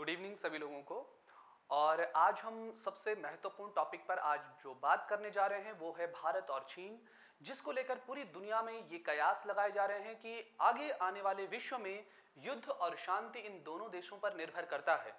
Good evening सभी लोगों को। और आज हम सबसे महत्वपूर्ण टॉपिक पर आज जो बात करने जा रहे हैं वो है भारत और चीन, जिसको लेकर पूरी दुनिया में ये कयास लगाए जा रहे हैं कि आगे आने वाले विश्व में युद्ध और शांति इन दोनों देशों पर निर्भर करता है।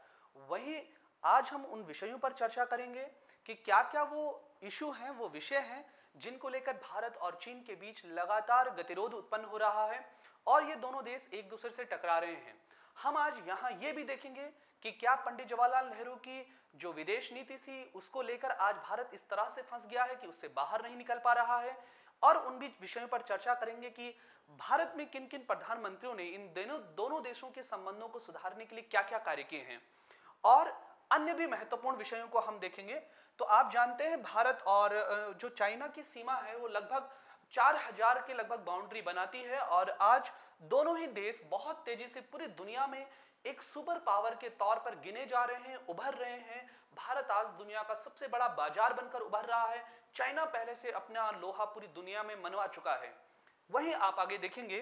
वहीं आज हम उन विषयों पर चर्चा करेंगे कि क्या क्या वो इशू हैं, वो विषय हैं जिनको लेकर भारत और चीन के बीच लगातार गतिरोध उत्पन्न हो रहा है और ये दोनों देश एक दूसरे से टकरा रहे हैं। हम आज यहाँ ये भी देखेंगे कि क्या पंडित जवाहरलाल नेहरू की जो विदेश नीति थी उसको लेकर आज भारत इस तरह से फंस गया है कि उससे बाहर नहीं निकल पा रहा है, और उन भी विषयों पर चर्चा करेंगे कि भारत में किन किन प्रधानमंत्रियों ने इन दोनों देशों के संबंधों को सुधारने के लिए क्या क्या कार्य किए हैं, और अन्य भी महत्वपूर्ण विषयों को हम देखेंगे। तो आप जानते हैं भारत और जो चाइना की सीमा है वो लगभग 4000 के लगभग बाउंड्री बनाती है, और आज दोनों ही देश बहुत तेजी से पूरी दुनिया में एक सुपर पावर के तौर पर गिने जा रहे हैं, उभर रहे हैं। भारत आज दुनिया का सबसे बड़ा बाजार बनकर उभर रहा है। चाइना पहले से अपना लोहा पूरी दुनिया में मनवा चुका है। वहीं आप आगे देखेंगे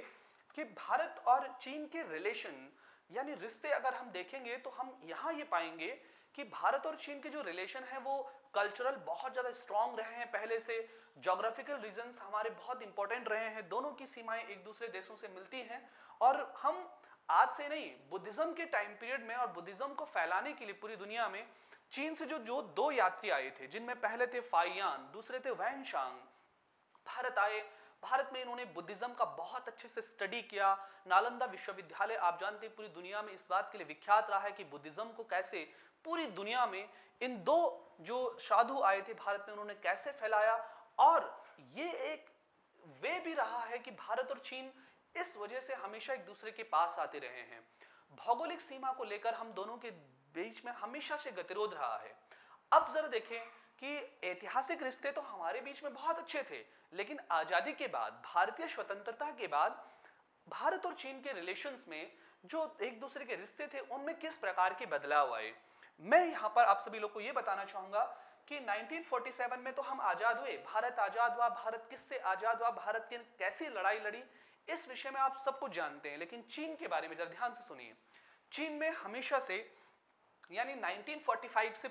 कि भारत और चीन के रिलेशन यानी रिश्ते अगर हम देखेंगे तो हम यहां ये पाएंगे कि भारत और चीन के जो रिलेशन है वो कल्चरल बहुत ज्यादा स्ट्रांग रहे हैं पहले से। ज्योग्राफिकल रीजंस हमारे बहुत इंपॉर्टेंट रहे हैं, दोनों की सीमाएं एक दूसरे देशों से मिलती हैं। और हम आज से नहीं, बुद्धिज्म के टाइम पीरियड में और बुद्धिज्म को फैलाने के लिए पूरी दुनिया में चीन से जो दो यात्री आए थे, जिनमें पहले थे फाइयान, दूसरे थे वैनशांग, भारत आए। भारत में इन्होंने बुद्धिज्म का बहुत अच्छे से स्टडी किया। नालंदा विश्वविद्यालय आप जानते हैं पूरी दुनिया में इस बात के लिए विख्यात रहा है कि बुद्धिज्म को कैसे पूरी दुनिया में इन दो जो साधु आए थे भारत में उन्होंने कैसे फैलाया। और ये एक वे भी रहा है कि भारत और चीन इस वजह से हमेशा एक दूसरे के पास आते रहे हैं। भौगोलिक सीमा को लेकर हम दोनों के बीच में हमेशा से गतिरोध रहा है। अब जरा देखें कि ऐतिहासिक रिश्ते तो हमारे बीच में बहुत अच्छे थे, लेकिन आजादी के बाद, भारतीय स्वतंत्रता के बाद भारत और चीन के रिलेशंस में जो एक दूसरे के रिश्ते थे उनमें किस प्रकार के बदलाव आए। मैं यहां पर आप सभी लोग को यह बताना चाहूंगा कि 1947 में तो हम आजाद हुए, भारत आजाद हुआ। भारत किससे आजाद हुआ, भारत की कैसी लड़ाई लड़ी, इस विषय में आप सब कुछ जानते हैं। लेकिन चीन के बारे में जरा ध्यान से सुनिए। चीन में हमेशा से यानी 1945 से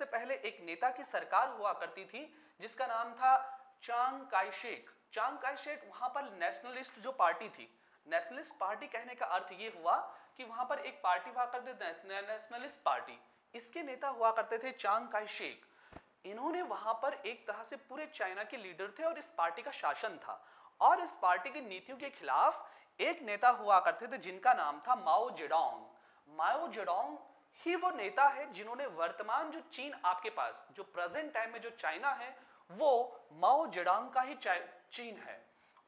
पहले एक नेता की सरकार हुआ करती थी जिसका नाम था चांग काई शेक। चांग काई शेक वहां पर नेशनलिस्ट जो पार्टी थी, नेशनलिस्ट पार्टी कहने का अर्थ ये हुआ कि वहां पर एक पार्टी हुआ करती थी नेशनलिस्ट पार्टी, इसके नेता हुआ करते थे चांग काई शेक। इन्होंने वहां पर एक तरह से पूरे चाइना के लीडर थे और इस पार्टी का शासन था, और इस पार्टी की नीतियों के खिलाफ एक नेता हुआ करते थे जिनका नाम था माओ जेडोंग। माओ जेडोंग ही वो नेता है जिन्होंने वर्तमान जो चीन आपके पास जो प्रेजेंट टाइम में जो चाइना है वो माओ जेडोंग का ही चीन है,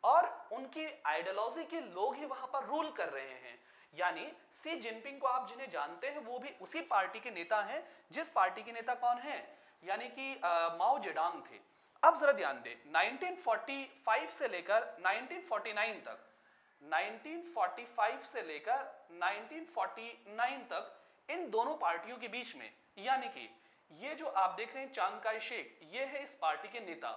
और उनकी आइडियोलॉजी के लोग ही वहां पर रूल कर रहे हैं। यानी सी जिनपिंग को आप जिन्हें जानते हैं वो भी उसी पार्टी के नेता हैं जिस पार्टी के नेता कौन है, यानी कि माओ जेडोंग थे। अब जरा ध्यान दें, 1945 से लेकर 1949 तक, 1945 से लेकर 1949 तक इन दोनों पार्टियों के बीच में, यानी कि ये जो आप देख रहे हैं चांग काई शेक, ये है इस पार्टी के नेता,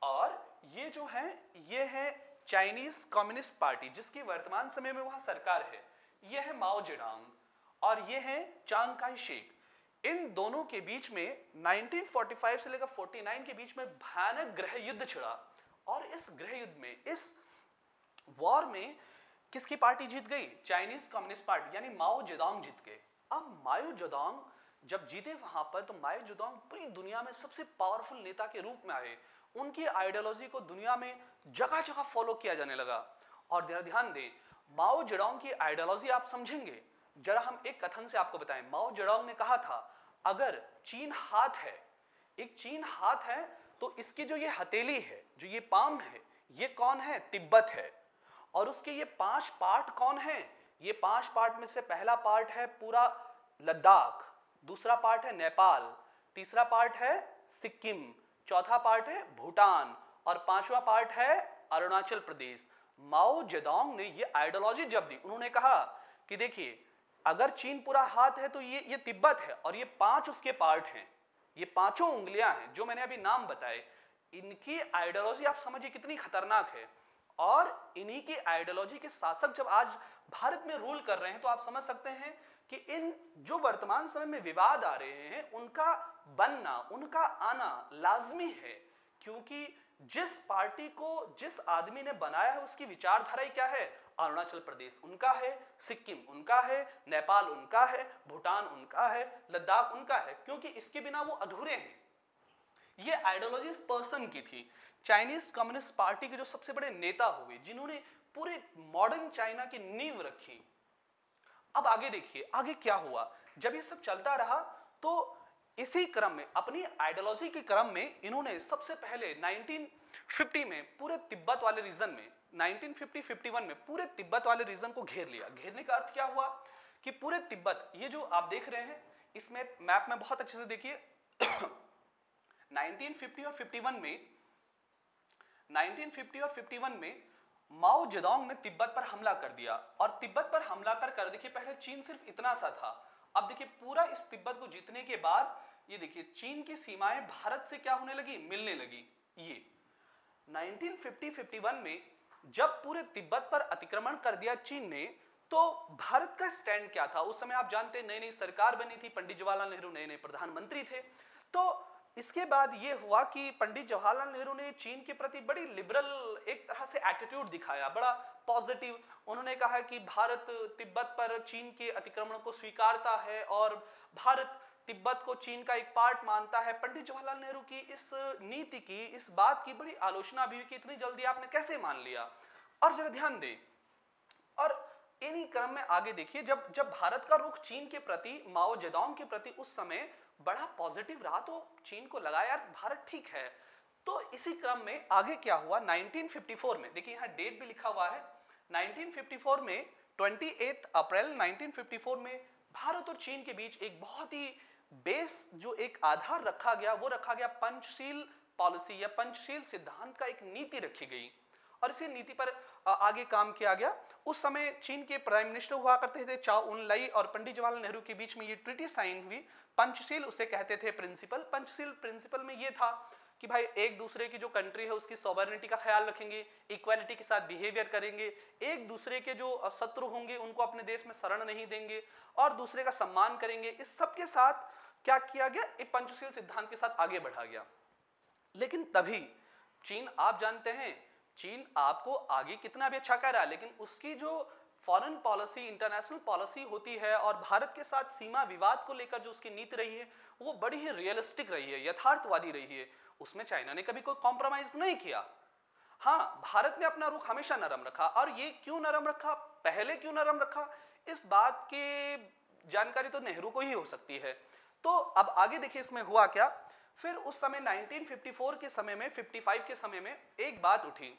और ये जो है ये है चाइनीज कम्युनिस्ट पार्टी जिसकी वर्तमान समय में वहां सरकार है, ये है माओ जेडोंग, और ये है चांग काई शेक। इन दोनों के बीच में 1945 से लेकर 49 के बीच में भयानक गृह युद्ध छिड़ा, और इस गृह युद्ध में, इस वॉर में किसकी पार्टी जीत गई? चाइनीज कम्युनिस्ट पार्टी, यानी माओ जेडोंग जीत गए। अब माओ जेडोंग जब जीते वहां पर, तो माओ जेडोंग पूरी दुनिया में सबसे पावरफुल नेता के रूप में आए। उनकी आइडियोलॉजी को दुनिया में जगह जगह फॉलो किया जाने लगा। और जरा ध्यान दें, माओ जेडोंग की आइडियोलॉजी आप समझेंगे, जरा हम एक कथन से आपको बताएं। माओ जेडोंग ने कहा था, अगर चीन हाथ है, एक चीन हाथ है, तो इसकी जो ये हथेली है, जो ये पाम है, ये कौन है? तिब्बत है। और उसके ये 5 पार्ट कौन है? ये 5 पार्ट में से पहला पार्ट है पूरा लद्दाख, दूसरा पार्ट है नेपाल, तीसरा पार्ट है सिक्किम, चौथा पार्ट है भूटान, और पांचवा पार्ट है अरुणाचल प्रदेश। माओ जेडोंग ने ये आइडियोलॉजी जब दी, उन्होंने कहा कि देखिए, अगर चीन पूरा हाथ है तो ये तिब्बत है, और ये 5 उसके पार्ट हैं, ये 5 उंगलियां हैं जो मैंने अभी नाम बताए। इनकी आइडियोलॉजी आप समझिए कितनी खतरनाक है। और इन्हीं की आइडियोलॉजी के शासक जब आज भारत में रूल कर रहे हैं, तो आप समझ सकते हैं कि इन जो वर्तमान समय में विवाद आ रहे हैं उनका बनना, उनका आना लाजमी है, क्योंकि जिस पार्टी को जिस आदमी ने बनाया है उसकी विचारधारा क्या है? अरुणाचल प्रदेश उनका है, सिक्किम उनका है, नेपाल उनका है, भूटान उनका है, लद्दाख उनका है, क्योंकि इसके बिना वो अधूरे हैं। ये आइडियोलॉजी इस पर्सन की थी। चाइनीज कम्युनिस्ट पार्टी के जो सबसे बड़े नेता हुए, जिन्होंने पूरे मॉडर्न चाइना की नींव रखी। अब आगे देखिए आगे क्या हुआ। जब ये सब चलता रहा तो इसी क्रम में, अपनी आइडियोलॉजी के क्रम में, इन्होंने सबसे पहले 1950 में पूरे तिब्बत वाले रीजन में, 1950-51 में पूरे तिब्बत वाले रीजन को घेर लिया। घेरने का अर्थ क्या हुआ कि पूरे तिब्बत, ये जो आप देख रहे हैं इसमें मैप में बहुत अच्छे से देखिए 1950 और 51 में, 1950 और 51 में माओ जेडोंग ने तिब्बत पर हमला कर दिया। और तिब्बत पर हमला कर देखिए, पहले चीन सिर्फ इतना सा था, अब देखिए पूरा इस तिब्बत को जीतने के बाद ये देखिए चीन की सीमाएं भारत से क्या होने लगी? मिलने लगी। ये 1950-51 में जब पूरे तिब्बत पर अतिक्रमण कर दिया चीन ने, तो भारत का स्टैंड क्या था? उस समय आप जानते हैं नई नई सरकार बनी थी, पंडित जवाहरलाल नेहरू नए नए प्रधानमंत्री थे। तो इसके बाद ये हुआ कि पंडित जवाहरलाल नेहरू ने चीन के प्रति बड़ी लिबरल एक तरह से एटीट्यूड दिखाया, बड़ा पॉजिटिव। उन्होंने कहा कि भारत तिब्बत पर चीन के अतिक्रमण को स्वीकारता है और भारत तिब्बत को चीन का एक पार्ट मानता है। पंडित जवाहरलाल नेहरू की इस नीति की, इस बात की बड़ी आलोचना भी हुई कि इतनी जल्दी आपने कैसे मान लिया। और जरा ध्यान दें, और इन्हीं क्रम में आगे देखिए, जब जब भारत का रुख चीन के प्रति, माओ जेडोंग के प्रति उस समय बड़ा पॉजिटिव रहा, तो चीन को लगा यार भारत ठीक है। तो इसी क्रम में आगे क्या हुआ, 1954 में, देखिए यहां डेट भी लिखा हुआ है, 1954 में 28 अप्रैल 1954 में भारत और चीन के बीच एक बहुत ही बेस, जो एक आधार रखा गया, वो रखा गया पंचशील पॉलिसी या पंचशील सिद्धांत का एक नीति रखी गई। और इसी नीति पर आगे काम किया गया। उस समय चीन के प्राइम मिनिस्टर हुआ करते थे चाओ उन लाई, और पंडित जवाहरलाल नेहरू के बीच में ये ट्रीटी साइन हुई। पंचशील उसे कहते थे प्रिंसिपल। पंचशील प्रिंसिपल में ये था कि भाई एक दूसरे की जो कंट्री है उसकी सॉवरेनिटी का ख्याल रखेंगे, इक्वालिटी के साथ बिहेवियर करेंगे, एक दूसरे के जो शत्रु होंगे उनको अपने देश में शरण नहीं देंगे और दूसरे का सम्मान करेंगे। इस सब के साथ क्या किया गया, एक पंचशील सिद्धांत के साथ आगे बढ़ा गया। लेकिन तभी चीन, आप जानते हैं चीन आपको आगे कितना भी अच्छा कर रहा है, लेकिन उसकी जो फॉरेन पॉलिसी, इंटरनेशनल पॉलिसी होती है और भारत के साथ सीमा विवाद को लेकर जो उसकी नीति रही है, वो बड़ी ही रियलिस्टिक रही है, यथार्थवादी रही है। उसमें चाइना ने कभी कोई कॉम्प्रोमाइज नहीं किया। हाँ, भारत ने अपना रुख हमेशा नरम रखा। और ये क्यों नरम रखा, पहले क्यों नरम रखा, इस बात की जानकारी तो नेहरू को ही हो सकती है। तो अब आगे देखिए इसमें हुआ क्या। फिर उस समय 1954 के समय में, 55 के समय में एक बात उठी,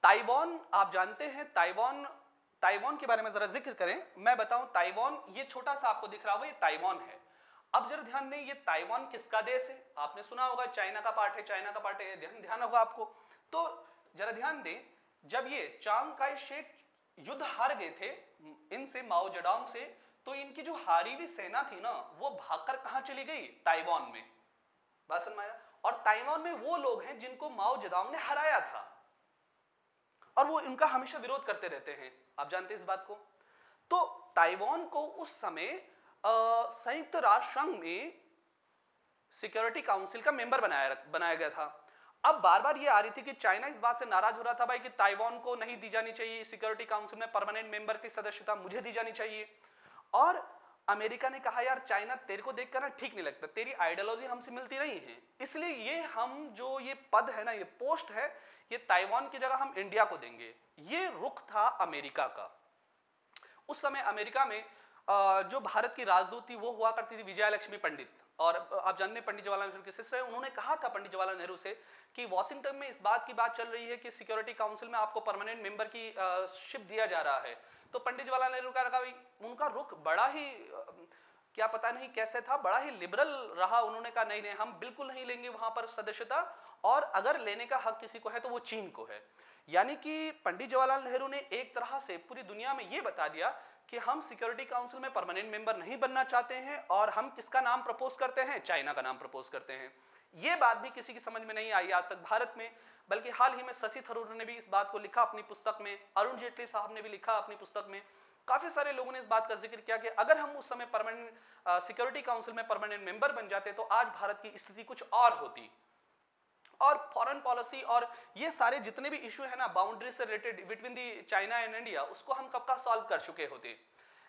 ताइवान, आप जानते हैं ताइवान के बारे में जरा जिक्र करें। मैं बताऊं, ताइवान ये छोटा सा आपको दिख रहा होगा, ये ताइवान है। अब जरा ध्यान दें, ये ताइवान किसका देश है? आपने सुना होगा चाइना का पार्ट है, चाइना का पार्ट है, ध्यान होगा आपको। तो जरा ध्यान दें, जब ये चांग काई शेक युद्ध हार गए थे इनसे, माओ जेडोंग से, तो इनकी जो हारी हुई सेना थी ना, वो भागकर कहां चली गई? ताइवान में। बात समझ में आया? और ताइवान में वो लोग हैं जिनको माओ जेडोंग ने हराया था, और वो इनका हमेशा विरोध करते रहते हैं, आप जानते हैं इस बात को। तो ताइवान को उस समय संयुक्त राष्ट्र संघ में सिक्योरिटी काउंसिल का मेंबर बनाया गया था। अब बार बार ये आ रही थी कि चाइना इस बात से नाराज हो रहा था भाई कि ताइवान को नहीं दी जानी चाहिए सिक्योरिटी काउंसिल में परमानेंट मेंबर की सदस्यता, मुझे दी जानी चाहिए। और अमेरिका ने कहा यार चाइना तेरे को देखकर ना ठीक नहीं लगता, तेरी आइडियोलॉजी हमसे मिलती नहीं है, इसलिए ये हम जो ये पद है ना, ये पोस्ट है, ये ताइवान की जगह हम इंडिया को देंगे। ये रुख था अमेरिका का। उस समय अमेरिका में जो भारत की राजदूत थी वो हुआ करती थी विजया लक्ष्मी पंडित, और आप जानते हैं पंडित जवाहरलाल नेहरू के शिष्य हैं। उन्होंने कहा था पंडित जवाहरलाल नेहरू से कि वॉशिंगटन में इस बात की बात चल रही है कि सिक्योरिटी काउंसिल में आपको परमानेंट मेंबर की शिप दिया जा रहा है। तो पंडित जवाहरलाल नेहरू का कहा, उनका रुख बड़ा ही क्या पता नहीं कैसे था, बड़ा ही लिबरल रहा। उन्होंने कहा नहीं नहीं, हम बिल्कुल नहीं लेंगे वहां पर सदस्यता, और अगर लेने का हक किसी को है तो वो चीन को है। यानी कि पंडित जवाहरलाल नेहरू ने एक तरह से पूरी दुनिया में ये बता दिया कि हम सिक्योरिटी काउंसिल में परमानेंट मेंबर नहीं बनना चाहते हैं, और हम किसका नाम प्रपोज करते हैं? चाइना का नाम प्रपोज करते हैं। यह बात भी किसी की समझ में नहीं आई आज तक भारत में, बल्कि हाल ही में शशि थरूर ने भी इस बात को लिखा अपनी पुस्तक में, अरुण जेटली साहब ने भी लिखा अपनी पुस्तक में काफी सारे लोगों ने इस बात का जिक्र किया कि अगर हम उस समय परमानेंट सिक्योरिटी काउंसिल में परमानेंट मेंबर बन जाते तो आज भारत की स्थिति कुछ और होती, और फॉरेन पॉलिसी और ये सारे जितने भी इशू है ना बाउंड्री से related between the China and India, उसको हम कब का सॉल्व कर चुके होते।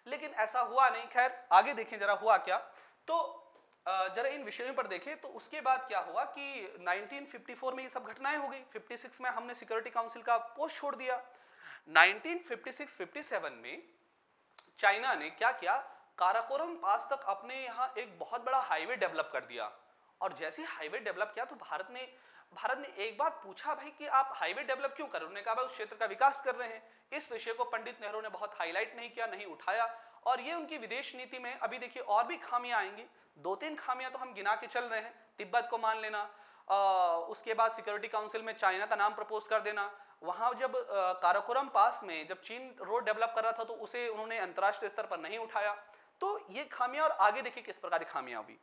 लेकिन ऐसा हुआ नहीं। खैर आगे देखें जरा हुआ क्या, तो जरा इन विषयों पर देखें। तो उसके बाद क्या हुआ कि 1954 में ये सब घटनाएं हो गई, 56 में हमने सिक्योरिटी काउंसिल का पोस्ट छोड़ दिया। 1956-57 में चाइना ने क्या किया, काराकोरम पास तक अपने यहाँ एक बहुत बड़ा हाईवे डेवलप कर दिया। और जैसे ही हाईवे डेवलप किया तो भारत ने एक बार पूछा, भाई कि आप हाईवे डेवलप क्यों कर रहे हो? उन्होंने कहा भाई उस क्षेत्र का विकास कर रहे हैं। इस विषय को पंडित नेहरू ने बहुत हाईलाइट नहीं किया, नहीं उठाया, और ये उनकी विदेश नीति में अभी देखिए और भी खामियां आएंगी। 2-3 खामियां तो हम गिना के चल रहे हैं, तिब्बत को मान लेना, उसके बाद सिक्योरिटी काउंसिल में चाइना का नाम प्रपोज कर देना, वहां जब काराकोरम पास में जब चीन रोड डेवलप कर रहा था तो उसे उन्होंने अंतर्राष्ट्रीय स्तर पर नहीं उठाया। तो ये खामियां, और आगे देखिए किस प्रकार की खामियां हुई।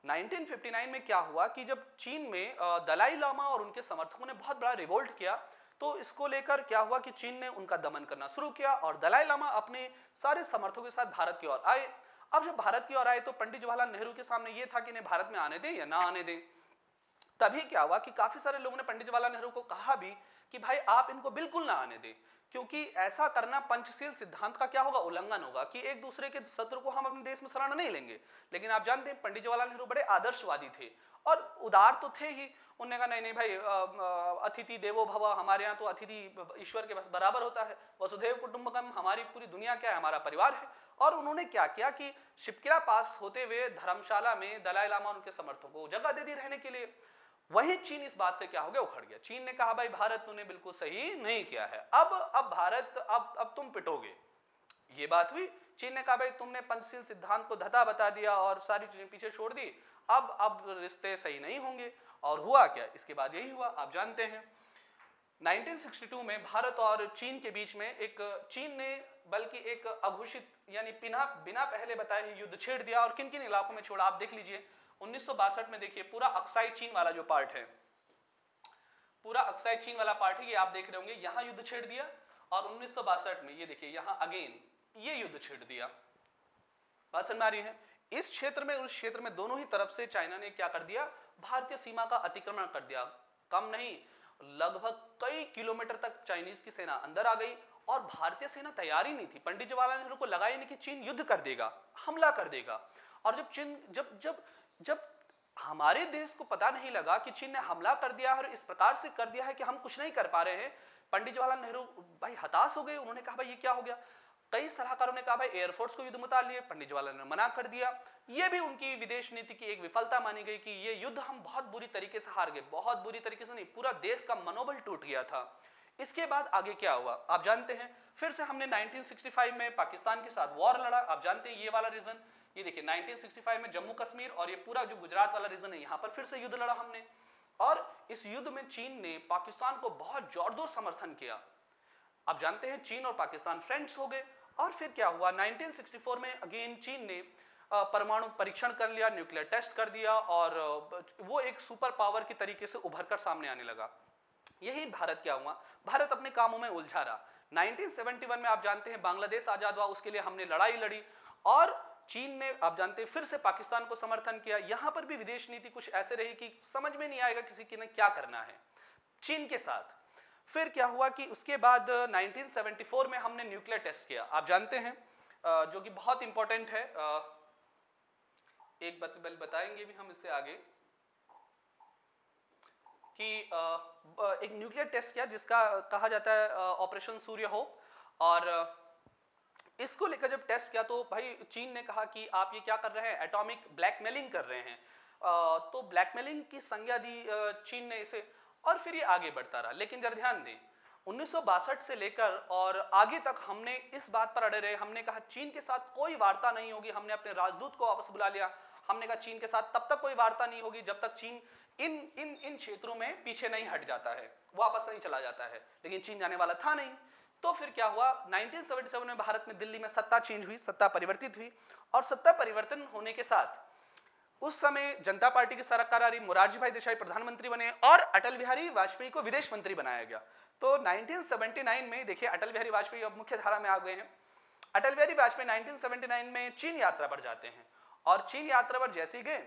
1959 में क्या हुआ कि जब चीन में दलाई लामा और उनके समर्थकों ने बहुत बड़ा रिवोल्ट किया, तो इसको लेकर क्या हुआ कि चीन ने उनका दमन करना शुरू किया और दलाई लामा अपने सारे समर्थकों के साथ भारत की ओर आए। अब जब भारत की ओर आए तो पंडित जवाहरलाल नेहरू के सामने यह था कि इन्हें भारत में आने दें या ना आने दें। तभी क्या हुआ कि काफी सारे लोगों ने पंडित जवाहरलाल नेहरू को कहा भी कि भाई आप इनको बिल्कुल ना आने दें, क्योंकि ऐसा करना पंचशील सिद्धांत का क्या होगा, उल्लंघन होगा, कि एक दूसरे के शत्रु को हम अपने देश में शरण नहीं लेंगे। लेकिन आप जानते हैं पंडित जवाहरलाल नेहरू बड़े आदर्शवादी थे और उदार तो थे ही। उन्होंने कहा नहीं नहीं भाई, अतिथि देवो भव, हमारे यहाँ तो अतिथि ईश्वर के बराबर होता है, वसुधैव कुटुंबकम, हमारी पूरी दुनिया क्या है, हमारा परिवार है। और उन्होंने क्या किया कि शिपकिरा पास होते हुए धर्मशाला में दलाई लामा उनके समर्थकों को जगह दे दी रहने के लिए। वही चीन इस बात से क्या हो गया, उखड़ गया। चीन ने कहा भाई भारत तूने बिल्कुल सही नहीं किया है, अब भारत अब तुम पिटोगे। ये बात हुई। चीन ने कहा भाई तुमने पंचशील सिद्धांत को धता बता दिया और सारी चीजें पीछे छोड़ दी, अब रिश्ते सही नहीं होंगे। और हुआ क्या, इसके बाद यही हुआ, आप जानते हैं। 1962 में भारत और चीन के बीच में चीन ने बल्कि एक अघोषित यानी बिना पहले बताए युद्ध छेड़ दिया। और किन किन इलाकों में छोड़ा आप देख लीजिए। 1962 में देखिए पूरा अक्साई चीन वाला जो पार्ट है, पूरा अक्साई चीन वाला पार्ट है, ये आप देख रहे होंगे, यहां युद्ध छेड़ दिया। और 1962 में ये देखिए यहां अगेन ये युद्ध छेड़ दिया। बात समझ में आ रही है? इस क्षेत्र में उस क्षेत्र में दोनों ही तरफ से चाइना ने क्या कर दिया, भारतीय सीमा का अतिक्रमण कर दिया। कम नहीं, लगभग कई किलोमीटर तक चाइनीज की सेना अंदर आ गई और भारतीय सेना तैयार ही नहीं थी। पंडित जवाहरलाल नेहरू को लगा ही नहीं कि चीन युद्ध कर देगा, हमला कर देगा। और जब चीन जब हमारे देश को पता नहीं लगा कि चीन ने हमला कर दिया और इस प्रकार से कर दिया है कि हम कुछ नहीं कर पा रहे हैं, पंडित जवाहरलाल नेहरू भाई हताश हो गए। उन्होंने कहा भाई ये क्या हो गया। कई सलाहकारों ने कहा भाई एयरफोर्स को युद्ध में उतार लिए, पंडित जवाहरलाल ने मना कर दिया। यह भी उनकी विदेश नीति की एक विफलता मानी गई कि ये युद्ध हम बहुत बुरी तरीके से हार गए। बहुत बुरी तरीके से नहीं, पूरा देश का मनोबल टूट गया था। इसके बाद आगे क्या हुआ आप जानते हैं। फिर से हमने 1965 में पाकिस्तान के साथ वॉर लड़ा, आप जानते हैं ये वाला रीजन। ये देखिए 1965 में जम्मू कश्मीर और ये पूरा जो गुजरात वाला रीजन है, यहां पर फिर से युद्ध लड़ा हमने। और इस युद्ध में चीन ने पाकिस्तान को बहुत जोरदार समर्थन किया। आप जानते हैं चीन और पाकिस्तान फ्रेंड्स हो गए। और फिर क्या हुआ, 1964 में अगेन चीन ने परमाणु परीक्षण कर लिया, न्यूक्लियर टेस्ट कर दिया और वो एक सुपर पावर की तरीके से उभर कर सामने आने लगा। यही भारत क्या हुआ, भारत अपने कामों में उलझा रहा। 1971 में आप जानते हैं बांग्लादेश आजाद हुआ, उसके लिए हमने लड़ाई लड़ी और चीन ने आप जानते हैं फिर से पाकिस्तान को समर्थन किया। यहां पर भी विदेश नीति कुछ ऐसे रही कि समझ में नहीं आएगा किसी की ने क्या करना है चीन के साथ। फिर क्या हुआ कि उसके बाद 1974 में हमने न्यूक्लियर टेस्ट किया, आप जानते हैं, जो कि बहुत इंपॉर्टेंट है। एक बात बताएंगे भी हम इससे आगे कि एक न्यूक्लियर टेस्ट किया जिसका कहा जाता है ऑपरेशन सूर्य होप। और इसको लेकर जब टेस्ट किया तो भाई चीन ने कहा कि आप ये क्या कर रहे हैं, एटॉमिक ब्लैकमेलिंग कर रहे हैं। तो ब्लैकमेलिंग की संज्ञा दी चीन ने इसे, और फिर ये आगे बढ़ता रहा। लेकिन जरा ध्यान दें 1962 से लेकर और आगे तक हमने इस बात पर अड़े रहे। हमने कहा चीन के साथ कोई वार्ता नहीं होगी। हमने अपने राजदूत को वापस बुला लिया। हमने कहा चीन के साथ तब तक कोई वार्ता नहीं होगी जब तक चीन इन क्षेत्रों में पीछे नहीं हट जाता है, वापस नहीं चला जाता है। लेकिन चीन जाने वाला था नहीं। तो फिर क्या हुआ, 1977 में भारत में दिल्ली में सत्ता चेंज हुई, सत्ता परिवर्तित हुई। और सत्ता परिवर्तन होने के साथ उस समय जनता पार्टी की सरकार आ रही, मोरारजी भाई देसाई प्रधानमंत्री बने और अटल बिहारी वाजपेयी को विदेश मंत्री बनाया गया। तो 1979 में देखिए अटल बिहारी वाजपेयी अब मुख्य धारा में आ गए हैं। अटल बिहारी वाजपेयी 1979 में चीन यात्रा पर जाते हैं और चीन यात्रा पर जैसे ही गए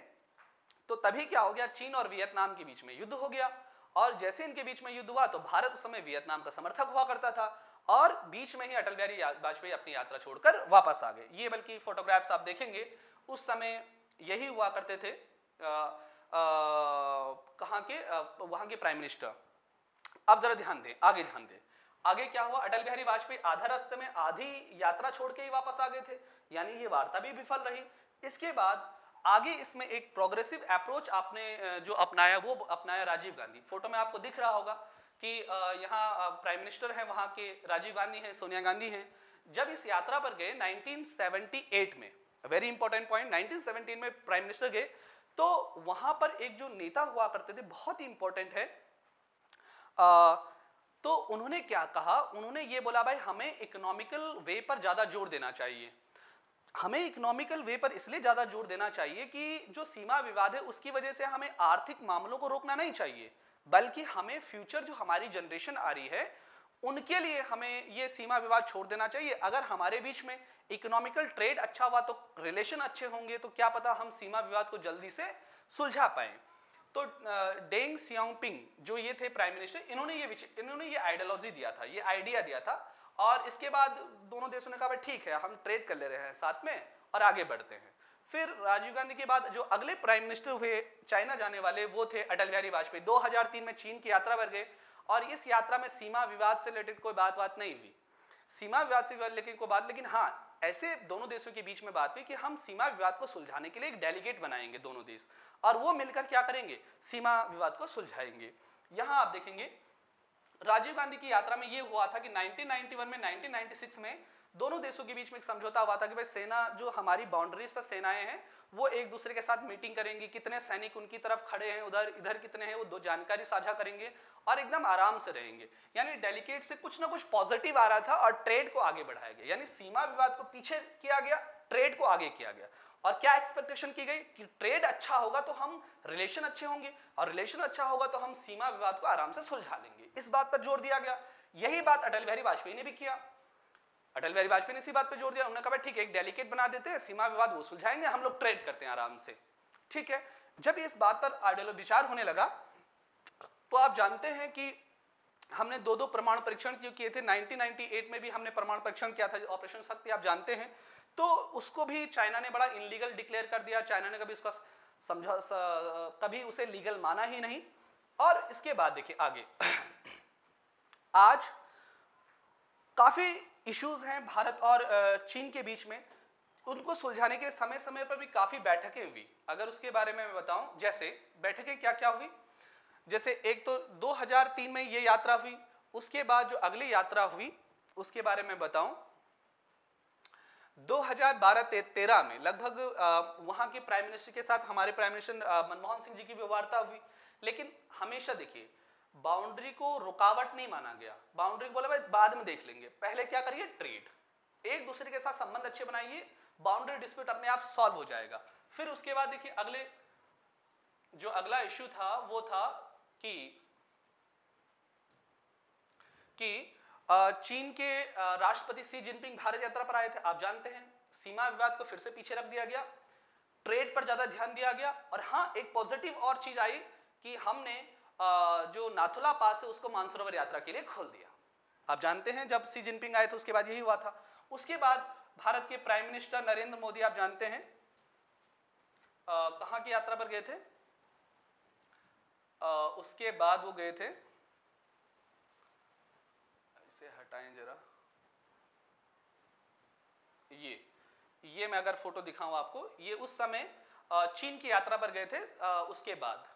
तो तभी क्या हो गया, चीन और वियतनाम के बीच में युद्ध हो गया और जैसे इनके बीच में युद्ध हुआ तो भारत उस समय वियतनाम का समर्थक हुआ करता था और बीच में ही अटल बिहारी वाजपेयी अपनी यात्रा छोड़कर वापस आ गए। ये बल्कि फोटोग्राफ्स आप देखेंगे उस समय यही हुआ करते थे। कहाँ के वहां के प्राइम मिनिस्टर। अब जरा ध्यान दें, आगे ध्यान दें, आगे क्या हुआ, अटल बिहारी वाजपेयी आधा रास्ते में आधी यात्रा छोड़ के ही वापस आ गए थे, यानी ये वार्ता भी विफल रही। इसके बाद आगे इसमें एक प्रोग्रेसिव अप्रोच आपने जो अपनाया वो अपनाया राजीव गांधी। फोटो में आपको दिख रहा होगा कि यहाँ प्राइम मिनिस्टर हैं, वहां के राजीव गांधी हैं, सोनिया गांधी हैं। जब इस यात्रा पर गए 1978 में, वेरी इंपॉर्टेंट पॉइंट, 1917 में प्राइम मिनिस्टर गए तो वहां पर एक जो नेता हुआ करते थे, बहुत ही इंपॉर्टेंट है, तो उन्होंने क्या कहा, उन्होंने ये बोला भाई हमें इकोनॉमिकल वे पर ज्यादा जोर देना चाहिए। हमें इकोनॉमिकल वे पर इसलिए ज्यादा जोर देना चाहिए कि जो सीमा विवाद है उसकी वजह से हमें आर्थिक मामलों को रोकना नहीं चाहिए, बल्कि हमें फ्यूचर जो हमारी जनरेशन आ रही है उनके लिए हमें ये सीमा विवाद छोड़ देना चाहिए। अगर हमारे बीच में इकोनॉमिकल ट्रेड अच्छा हुआ तो रिलेशन अच्छे होंगे तो क्या पता हम सीमा विवाद को जल्दी से सुलझा पाए। तो डेंग सियाओपिंग जो ये थे प्राइम मिनिस्टर, इन्होंने ये आइडियोलॉजी दिया था, ये आइडिया दिया था और इसके बाद दोनों देशों ने कहा भाई ठीक है हम ट्रेड कर ले रहे हैं साथ में और आगे बढ़ते हैं। फिर राजीव गांधी के बाद जो अगले प्राइम मिनिस्टर हुए चाइना जाने वाले वो थे अटल बिहारी वाजपेयी। 2003 में चीन की यात्रा पर गए और इस यात्रा में सीमा विवाद से रिलेटेड कोई बात नहीं हुई, सीमा विवाद से लेकिन कोई बात, लेकिन हाँ ऐसे दोनों देशों के बीच में बात हुई कि हम सीमा विवाद को सुलझाने के लिए एक डेलीगेट बनाएंगे दोनों देश और वो मिलकर क्या करेंगे, सीमा विवाद को सुलझाएंगे। यहां आप देखेंगे राजीव गांधी की यात्रा में ये हुआ था कि 1991 में 1996 में दोनों देशों के बीच में एक समझौता हुआ था कि भाई सेना जो हमारी बाउंड्रीज पर सेनाएं हैं वो एक दूसरे के साथ मीटिंग करेंगी, कितने सैनिक उनकी तरफ खड़े हैं, उधर इधर कितने हैं, वो दो जानकारी साझा करेंगे और एकदम आराम से रहेंगे। यानी डेलीगेट से कुछ ना कुछ पॉजिटिव आ रहा था और ट्रेड को आगे बढ़ाया गया, यानी सीमा विवाद को पीछे किया गया, ट्रेड को आगे किया गया। और क्या एक्सपेक्टेशन की गई कि ट्रेड अच्छा होगा तो हम रिलेशन अच्छे होंगे और रिलेशन अच्छा होगा तो हम सीमा विवाद को आराम से सुलझा लेंगे, इस बात पर जोर दिया गया। यही बात अटल बिहारी वाजपेयी ने भी किया। अटल बिहारी वाजपेयी ने इसी बात पर जोर दिया, उन्होंने कहा ठीक है एक डेलीगेट बना देते हैं, सीमा विवाद वो सुलझाएंगे, हम लोग ट्रेड करते हैं आराम से, ठीक है। जब इस बात पर आइडियोलॉजी विचार होने लगा तो आप जानते हैं कि हमने दो परमाणु परीक्षण किए थे। 1998 में भी हमने परमाणु परीक्षण किया था, ऑपरेशन शक्ति आप जानते हैं, तो उसको भी चाइना ने बड़ा इनलीगल डिक्लेयर कर दिया। चाइना ने कभी उसका कभी उसे लीगल माना ही नहीं। और इसके बाद देखिए आगे आज काफी इश्यूज हैं भारत और चीन के बीच में, उनको सुलझाने के समय समय पर भी काफी बैठकें हुई। अगर उसके बारे में मैं बताऊं, जैसे बैठकें क्या क्या हुई, जैसे एक तो 2003 में ये यात्रा हुई, उसके बाद जो अगली यात्रा हुई उसके बारे में बताऊं 2012-13 में लगभग वहां के प्राइम मिनिस्टर के साथ हमारे प्राइम मिनिस्टर मनमोहन सिंह जी की भी वार्ता हुई। लेकिन हमेशा देखिए बाउंड्री को रुकावट नहीं माना गया, बाउंड्री को बोला भाई बाद में देख लेंगे, पहले क्या करिए ट्रेड, एक दूसरे के साथ संबंध अच्छे बनाइए, बाउंड्री डिस्प्यूट अपने आप सॉल्व हो जाएगा। फिर उसके बाद देखिए अगले जो अगला इश्यू था वो था कि चीन के राष्ट्रपति शी जिनपिंग भारत यात्रा पर आए थे। आप जानते हैं सीमा विवाद को फिर से पीछे रख दिया गया, ट्रेड पर ज्यादा ध्यान दिया गया। और हाँ एक पॉजिटिव और चीज आई कि हमने जो नाथुला पास है उसको मानसरोवर यात्रा के लिए खोल दिया। आप जानते हैं जब शी जिनपिंग आए थे उसके बाद यही हुआ था। उसके बाद भारत के प्राइम मिनिस्टर नरेंद्र मोदी आप जानते हैं कहां की यात्रा पर गए थे, उसके बाद वो गए थे, इसे हटाएं जरा, ये मैं अगर फोटो दिखाऊं आपको, ये उस समय चीन की यात्रा पर गए थे। उसके बाद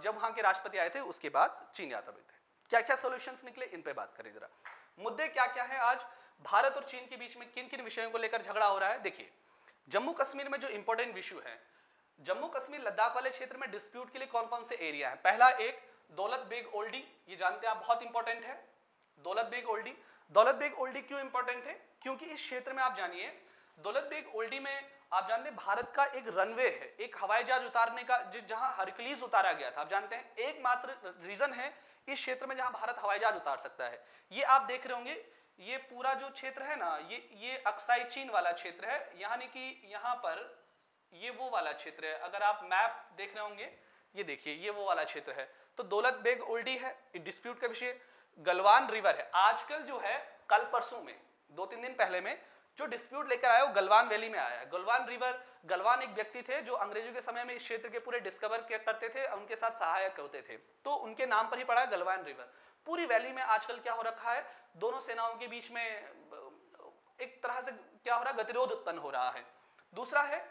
जब वहां के राष्ट्रपति आए थे उसके बाद चीन यात्रा पर थे। क्या क्या सॉल्यूशंस निकले इन पे बात करें जरा। मुद्दे क्या क्या है आज भारत और चीन के बीच में, किन किन विषयों को लेकर झगड़ा हो रहा है। देखिए जम्मू कश्मीर में जो इंपॉर्टेंट इश्यू है, जम्मू कश्मीर लद्दाख वाले क्षेत्र में डिस्प्यूट के लिए कौन कौन से एरिया है। पहला एक दौलत बेग ओल्डी, ये जानते हैं आप, बहुत इंपॉर्टेंट है दौलत बेग ओल्डी। दौलत बेग ओल्डी क्यों इंपॉर्टेंट है, क्योंकि इस क्षेत्र में आप जानिए दौलत बेग ओल्डी में आप जानते हैं भारत का एक रनवे है, एक हवाई जहाज उतारने का, जहां हरक्यूलिस उतारा गया था। आप जानते हैं एकमात्र रीजन है इस क्षेत्र में जहां भारत हवाई जहाज उतार सकता है। ये आप देख रहे होंगे, ये पूरा जो क्षेत्र है ना, ये अक्साई चीन वाला क्षेत्र है, यानी कि यहाँ पर ये वो वाला क्षेत्र है। अगर आप मैप देख रहे होंगे, ये देखिए ये वो वाला क्षेत्र है। तो दौलत बेग ओल्डी है, डिस्प्यूट का विषय। गलवान रिवर है, आजकल जो है कल परसों में 2-3 दिन पहले में जो डिस्प्यूट लेकर आया वो गलवान वैली में आया है। गलवान रिवर, गलवान एक व्यक्ति थे जो अंग्रेजों के समय में इस क्षेत्र के पूरे डिस्कवर करते थे, उनके साथ सहायक होते थे, तो उनके नाम पर ही पड़ा है गलवान रिवर। पूरी वैली में आजकल क्या हो रखा है, दोनों सेनाओं के बीच में एक तरह से क्या हो रहा है, गतिरोध उत्पन्न हो रहा है। दूसरा है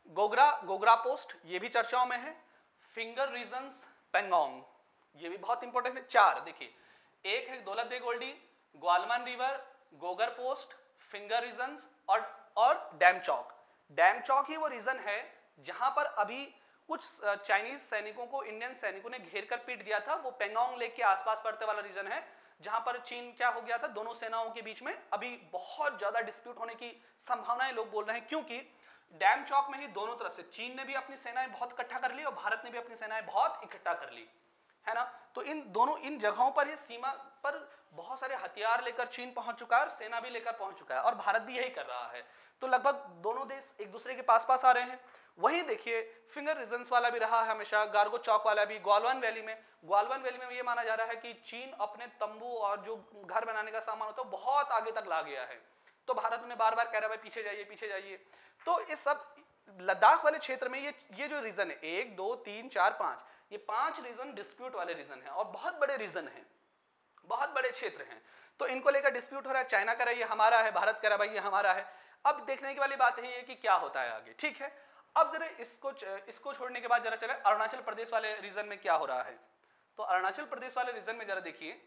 गोगरा पोस्ट, ये भी चर्चाओं में है। फिंगर रीजन्स पेंगोंग, ये भी बहुत इंपॉर्टेंट है। 4 देखिए, एक है Daulat Beg Oldi, Galwan river, Gogra post, finger regions और डैम चौक। डैम चौक ही वो रीजन है जहां पर अभी कुछ चाइनीज सैनिकों को इंडियन सैनिकों ने घेर कर पीट दिया था। वो पेंगोंग लेक के आसपास पड़ते वाला रीजन है जहां पर चीन क्या हो गया था, दोनों सेनाओं के बीच में अभी बहुत ज्यादा डिस्प्यूट होने की संभावनाएं लोग बोल रहे हैं, क्योंकि डैम चौक में ही दोनों तरफ से चीन ने भी अपनी सेनाएं बहुत इकट्ठा कर ली और भारत ने भी अपनी सेनाएं बहुत इकट्ठा कर ली, है ना। तो इन जगहों पर ही सीमा पर बहुत सारे हथियार लेकर चीन पहुंच चुका है और सेना भी लेकर पहुंच चुका है, और भारत भी यही कर रहा है। तो लगभग दोनों देश एक दूसरे के पास पास आ रहे हैं। वहीं देखिए फिंगर रीजन्स वाला भी रहा है हमेशा, गार्गो चौक वाला भी। ग्वालवान वैली में ये माना जा रहा है कि चीन अपने तंबू और जो घर बनाने का सामान होता है बहुत आगे तक ला गया है, तो भारत उन्हें बार बार कह रहा है पीछे जाइए पीछे जाइए। तो इस सब लद्दाख वाले क्षेत्र में ये जो रीजन है 1 2 3 4 5, ये 5 रीजन डिस्प्यूट वाले रीजन है और बहुत बड़े रीजन हैं, बहुत बड़े क्षेत्र हैं। तो इनको लेकर डिस्प्यूट हो रहा है, चाइना कह रहा है ये हमारा है, भारत कह रहा है भाई ये हमारा है। अब देखने की वाली बात है कि क्या होता है आगे, ठीक है। अब जरा इसको छोड़ने के बाद जरा चले अरुणाचल प्रदेश वाले रीजन में क्या हो रहा है। तो अरुणाचल प्रदेश वाले रीजन में जरा देखिए,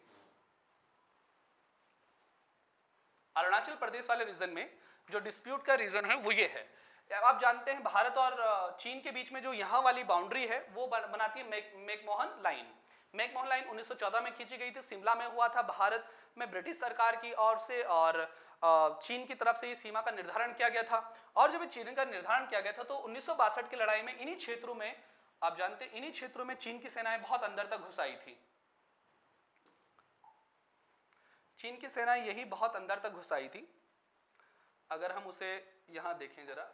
अरुणाचल प्रदेश वाले रीजन में जो डिस्प्यूट का रीजन है वो ये है। आप जानते हैं भारत और चीन के बीच में जो यहाँ वाली बाउंड्री है वो बनाती है मैकमोहन लाइन। मैकमोहन लाइन 1914 में खींची गई थी, शिमला में हुआ था। भारत में ब्रिटिश सरकार की ओर से और चीन की तरफ से ये सीमा का निर्धारण किया गया था। और जब चीन का निर्धारण किया गया था तो 1962 की लड़ाई में इन्हीं क्षेत्रों में, आप जानते हैं इन्हीं क्षेत्रों में चीन की सेनाएं बहुत अंदर तक घुस आई थी। चीन की सेनाएं यही बहुत अंदर तक घुस आई थी। अगर हम उसे यहां देखें जरा,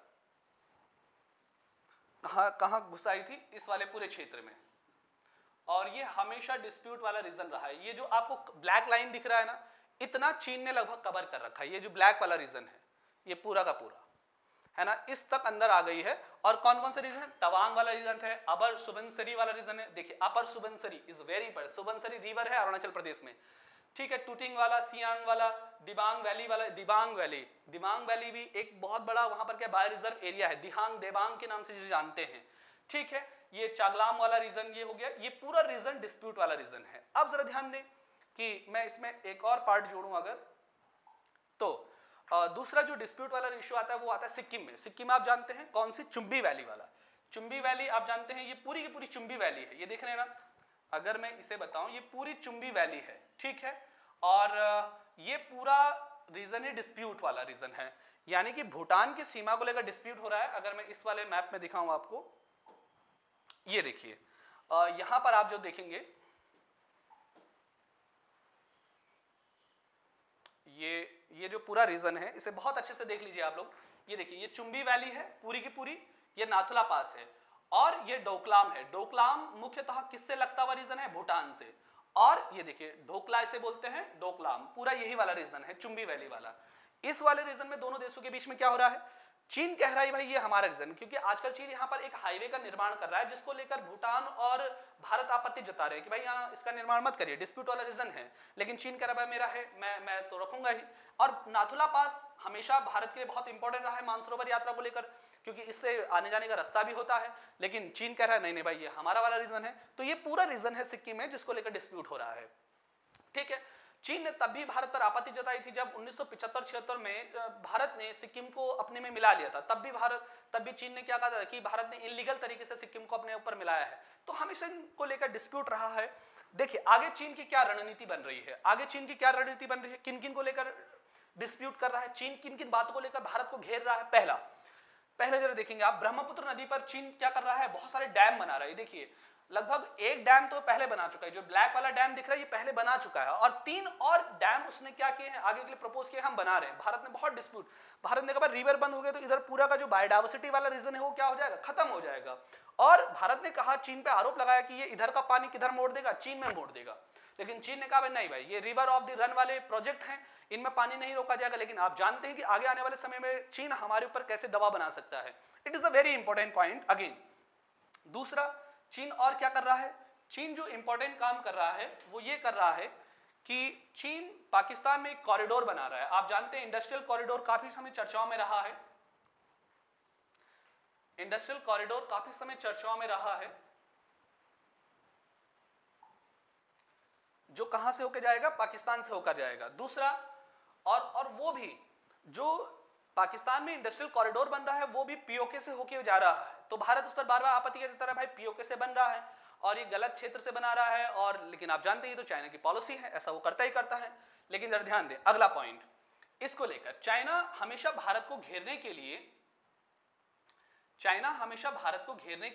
कहां घुस आई थी, इस वाले पूरे क्षेत्र में। और ये हमेशा डिस्प्यूट वाला रीजन रहा है। ये जो आपको ब्लैक लाइन दिख रहा है ना, इतना चीन ने लगभग कवर कर रखा है। ये जो ब्लैक वाला रीजन है ये पूरा का पूरा, है ना, इस तक अंदर आ गई है। और कौन कौन से रीजन है, तवांग वाला रीजन है, अपर सुबनसिरी वाला रीजन है। देखिए upper Subansiri is very important, Subansiri river है अरुणाचल प्रदेश में, ठीक है। टूटिंग वाला, सियांग वाला, दिबांग वैली वाला, दिबांग वैली भी एक बहुत बड़ा वहां पर क्या बायो रिजर्व एरिया है, दिहांग देबांग के नाम से जिसे जानते हैं, ठीक है। ये चागलाम वाला रीजन ये हो गया, ये पूरा रीजन डिस्प्यूट वाला रीजन है। अब जरा ध्यान दें कि मैं इसमें एक और पार्ट जोड़ूं अगर, तो दूसरा जो डिस्प्यूट वाला इश्यू आता है वो आता है सिक्किम में। सिक्किम आप जानते हैं कौन सी, चुम्बी वैली वाला। चुम्बी वैली आप जानते हैं ये पूरी की पूरी चुम्बी वैली है, ये देख रहे हैं ना। अगर मैं इसे बताऊं ये पूरी चुम्बी वैली है, ठीक है। और ये पूरा रीजन ही डिस्प्यूट वाला रीजन है, यानी कि भूटान की सीमा को लेकर डिस्प्यूट हो रहा है। अगर मैं इस वाले मैप में दिखाऊं आपको, ये देखिए यहां पर आप जो देखेंगे ये जो पूरा रीजन है इसे बहुत अच्छे से देख लीजिए आप लोग। ये देखिए ये चुम्बी वैली है पूरी की पूरी, ये नाथुला पास है, और ये डोकलाम है। डोकलाम मुख्यतः किससे लगता हुआ रीजन है, भूटान से। और ये देखिए ढोकला इसे बोलते हैं, डोकलाम पूरा यही वाला रीजन है, चुम्बी वैली वाला। इस वाले रीजन में दोनों देशों के बीच में क्या हो रहा है, चीन कह रहा है भाई ये हमारा रीजन, क्योंकि आजकल चीन यहाँ पर एक हाईवे का निर्माण कर रहा है जिसको लेकर भूटान और भारत आपत्ति जता रहे हैं कि भाई यहाँ इसका निर्माण मत करिए, डिस्प्यूट वाला रीजन है। लेकिन चीन कह रहा है भाई मेरा है, मैं तो रखूंगा ही। और नाथुला पास हमेशा भारत के लिए बहुत इंपॉर्टेंट रहा है मानसरोवर यात्रा को लेकर, क्योंकि इससे आने जाने का रास्ता भी होता है। लेकिन चीन कह रहा है नहीं नहीं भाई ये हमारा वाला रीजन है। तो ये पूरा रीजन है सिक्किम में जिसको लेकर डिस्प्यूट हो रहा है, ठीक है। चीन ने तब भी भारत पर आपत्ति जताई थी जब 1975-76 में भारत ने सिक्किम को अपने में मिला लिया था। तब भी चीन ने क्या कहा था कि भारत ने इलीगल तरीके से सिक्किम को अपने ऊपर मिलाया है। तो हमेशा इनको लेकर डिस्प्यूट रहा है। देखिए आगे चीन की क्या रणनीति बन रही है, किन किन को लेकर डिस्प्यूट कर रहा है चीन, किन किन बातों को लेकर भारत को घेर रहा है। पहले जरा देखेंगे आप, ब्रह्मपुत्र नदी पर चीन क्या कर रहा है, बहुत सारे डैम बना रहा है। देखिए लगभग एक डैम तो पहले बना चुका है, जो ब्लैक वाला डैम दिख रहा है ये पहले बना चुका है, और 3 और डैम उसने क्या किए हैं आगे के लिए प्रपोज किए, हम बना रहे हैं। भारत ने बहुत डिस्प्यूट, भारत ने कहा रिवर बंद हो गया तो इधर पूरा का जो बायोडाइवर्सिटी वाला रीजन है वो क्या हो जाएगा, खत्म हो जाएगा। और भारत ने कहा, चीन पे आरोप लगाया कि ये इधर का पानी किधर मोड़ देगा, चीन में मोड़ देगा। लेकिन चीन ने कहा नहीं भाई, ये रिवर ऑफ द रन वाले प्रोजेक्ट हैं, इनमें पानी नहीं रोका जाएगा। लेकिन आप जानते हैं कि आगे आने वाले समय में चीन हमारे ऊपर कैसे दबाव बना सकता है। It is a very important point again. दूसरा, चीन और क्या कर रहा है, चीन जो इंपॉर्टेंट काम कर रहा है वो ये कर रहा है कि चीन पाकिस्तान में एक कॉरिडोर बना रहा है। आप जानते हैं इंडस्ट्रियल कॉरिडोर काफी समय चर्चाओं में रहा है, इंडस्ट्रियल कॉरिडोर काफी समय चर्चाओं में रहा है, जो कहां से होकर जाएगा, पाकिस्तान से होकर जाएगा। दूसरा, और वो भी जो पाकिस्तान में इंडस्ट्रियल कॉरिडोर बन रहा है वो भी पीओके से होकर जा रहा है। तो भारत उस पर बार बार आपत्ति करता है, भाई पीओके से बन रहा है और ये गलत क्षेत्र से बना रहा है, और लेकिन आप जानते हैं तो चाइना की पॉलिसी है, ऐसा वो करता ही करता है। लेकिन जरा ध्यान दें अगला पॉइंट, इसको लेकर चाइना हमेशा भारत को घेरने के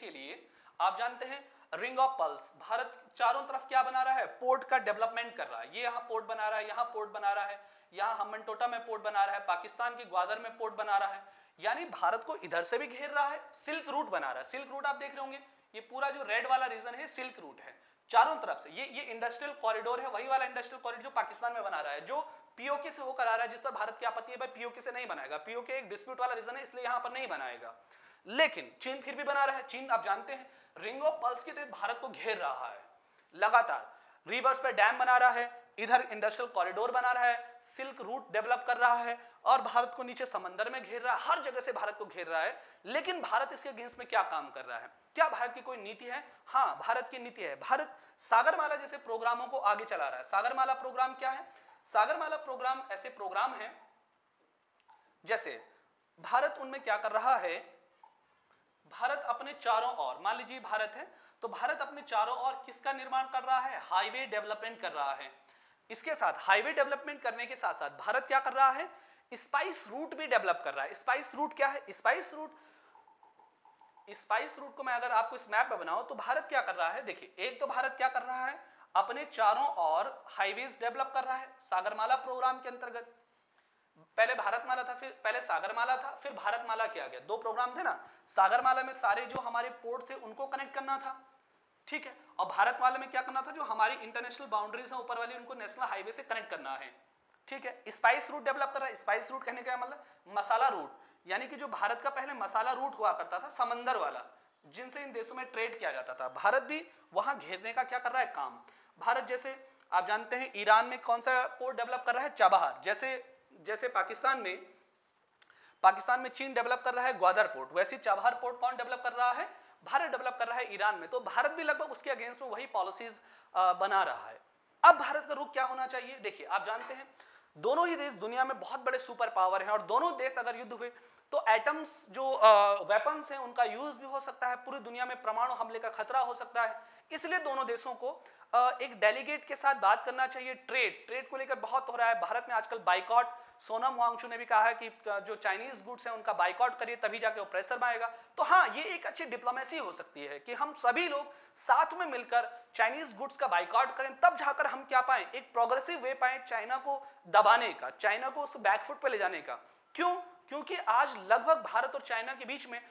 लिए, आप जानते हैं रिंग ऑफ पल्स, भारत चारों तरफ क्या बना रहा है, पोर्ट का डेवलपमेंट कर रहा है। ये यहां पोर्ट बना रहा है, यहां पोर्ट बना रहा है, यहां हम्बनटोटा में पोर्ट बना रहा है, पाकिस्तान की ग्वादर में पोर्ट बना रहा है। यानी भारत को इधर से भी घेर रहा है, सिल्क रूट बना रहा है। सिल्क रूट आप देख रहे होंगे, ये पूरा जो रेड वाला रीजन है सिल्क रूट है, चारों तरफ से ये इंडस्ट्रियल कॉरिडोर है, वही वाला इंडस्ट्रियल कॉरिडोर जो पाकिस्तान में बना रहा है, जो पीओके से होकर आ रहा है, जिस पर भारत की आपत्ति है, भाई पीओके से नहीं बनाएगा, पीओके एक डिस्प्यूट वाला रीजन है इसलिए यहां पर नहीं बनाएगा। लेकिन चीन फिर भी बना रहा है। चीन आप जानते हैं रिंग ऑफ पल्स के तहत भारत को घेर रहा है, लगातार रिवर्स पे डैम बना रहा है, इधर इंडस्ट्रियल कॉरिडोर बना रहा है, सिल्क रूट डेवलप कर रहा है, और भारत को नीचे समंदर में घेर रहा है, हर जगह से भारत को घेर रहा है। लेकिन भारत इसके अगेंस्ट में क्या काम कर रहा है, क्या भारत की कोई नीति है? हाँ, भारत की नीति है। भारत सागरमाला जैसे प्रोग्रामों को आगे चला रहा है। सागरमाला प्रोग्राम क्या है? सागरमाला प्रोग्राम ऐसे प्रोग्राम है जैसे भारत उनमें क्या कर रहा है, भारत अपने चारों ओर, मान लीजिए भारत है तो भारत अपने चारों ओर किसका निर्माण कर रहा है, हाईवे डेवलपमेंट कर रहा है। इसके साथ हाईवे डेवलपमेंट करने के साथ साथ भारत क्या कर रहा है, स्पाइस रूट भी डेवलप कर रहा है। स्पाइस रूट क्या है? स्पाइस रूट को मैं अगर आपको इस मैप में बनाऊं तो भारत क्या कर रहा है, देखिए एक तो भारत क्या कर रहा है, अपने चारों ओर हाईवेज डेवलप कर रहा है सागरमाला प्रोग्राम के अंतर्गत। पहले भारतमाला था, फिर पहले सागरमाला था, फिर भारतमाला किया गया, दो प्रोग्राम थे ना। सागरमाला में सारे जो हमारे पोर्ट थे उनको कनेक्ट करना था, ठीक है, और भारतमाला में क्या करना था, जो हमारी इंटरनेशनल बाउंड्रीज हैं ऊपर वाली उनको नेशनल हाईवे से कनेक्ट करना है, ठीक है। स्पाइस रूट डेवलप कर रहा है। स्पाइस रूट कहने का मतलब मसाला रूट, यानी कि जो भारत का पहले मसाला रूट हुआ करता था समंदर वाला, जिनसे इन देशों में ट्रेड किया जाता था, भारत भी वहां घेरने का क्या कर रहा है काम। भारत जैसे आप जानते हैं ईरान में कौन सा पोर्ट डेवलप कर रहा है, चाबहार। जैसे पाकिस्तान में चीन डेवलप कर रहा है ग्वादर पोर्ट, वैसे चाबहार पोर्ट कौन डेवलप कर रहा है, भारत डेवलप कर रहा है ईरान में। तो भारत भी लगभग उसके अगेंस्ट में वही पॉलिसीज बना रहा है। अब भारत का रुख क्या होना चाहिए? देखिए आप जानते हैं दोनों ही देश दुनिया में बहुत बड़े सुपर पावर हैं, और दोनों देश अगर युद्ध हुए तो एटम्स जो वेपन्स हैं उनका यूज भी हो सकता है, पूरी दुनिया में परमाणु हमले का खतरा हो सकता है। इसलिए दोनों देशों को एक डेलीगेट के साथ बात करना चाहिए। ट्रेड को लेकर बहुत हो रहा है भारत में आजकल बाइकॉट, सोनम वांगचू ने भी कहा है कि जो चाइनीज गुड्स हैं उनका बाइकॉट करिए, तभी जाके वो प्रेशर में आएगा। तो हाँ, ये एक अच्छी डिप्लोमेसी हो सकती है कि हम सभी लोग साथ में मिलकर चाइनीज गुड्स का बाइकआउट करें, तब जाकर हम क्या पाएं, एक प्रोग्रेसिव वे पाएं चाइना को दबाने का, चाइना को उस बैकफुट पे ले जाने का। क्यों? क्योंकि आज लगभग भारत और चाइना के बीच में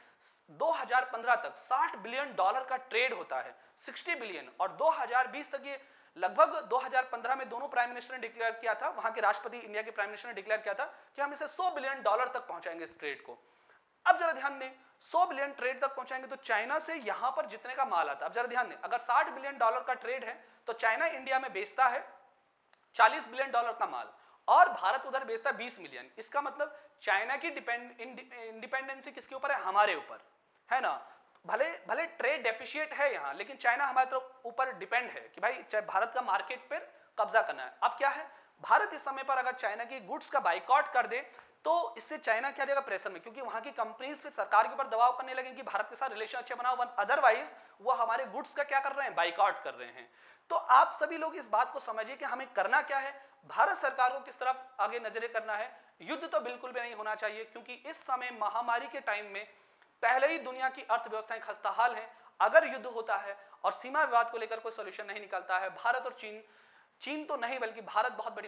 2015 तक $60 बिलियन का ट्रेड होता है, 60 बिलियन, और 2020 तक ये लगभग 2015 में दोनों प्राइम मिनिस्टर ने डिक्लेयर किया था, वहां के राष्ट्रपति इंडिया के प्राइम मिनिस्टर ने डिक्लेयर किया था कि हम इसे $100 बिलियन तक पहुंचाएंगे इस ट्रेड को। अब जरा ध्यान दें, 100 बिलियन ट्रेड तक पहुंचाएंगे तो चाइना से यहां पर जितने का माल आता है, अब जरा ध्यान दें, अगर $60 बिलियन का ट्रेड है तो चाइना इंडिया में बेचता है $40 बिलियन का माल, और भारत उधर बेचता है 20 मिलियन। इसका मतलब चाइना की इंडिपेंडेंसी किसके ऊपर है? हमारे ऊपर, है ना। भले ट्रेड डेफिशिएट है यहाँ, लेकिन चाइना हमारे तरफ ऊपर डिपेंड है कि भाई चाहे भारत का मार्केट पर कब्जा करना है। अब क्या है, भारत इस समय पर अगर चाइना की गुड्स का बाइकआउट कर दे तो इससे चाइना क्या देगा प्रेशर में, क्योंकि वहां की कंपनीज फिर सरकार के ऊपर दबाव करने लगेंगी कि भारत के साथ रिलेशन अच्छे बनाओ, अदरवाइज वो हमारे गुड्स का क्या कर रहे हैं, बाइकआउट कर रहे हैं। तो आप सभी लोग इस बात को समझिए कि हमें करना क्या है, भारत सरकार को किस तरफ आगे नजरें करना है। युद्ध तो बिल्कुल भी नहीं होना चाहिए, क्योंकि इस समय महामारी के टाइम में पहले ही दुनिया की अर्थव्यवस्थाएं खस्ताहाल हैं। अगर युद्ध होता है और सीमा विवाद को लेकर कोई सोल्यूशन नहीं निकलता है, भारत और चीन, चीन तो नहीं बल्कि भारत बहुत बड़ी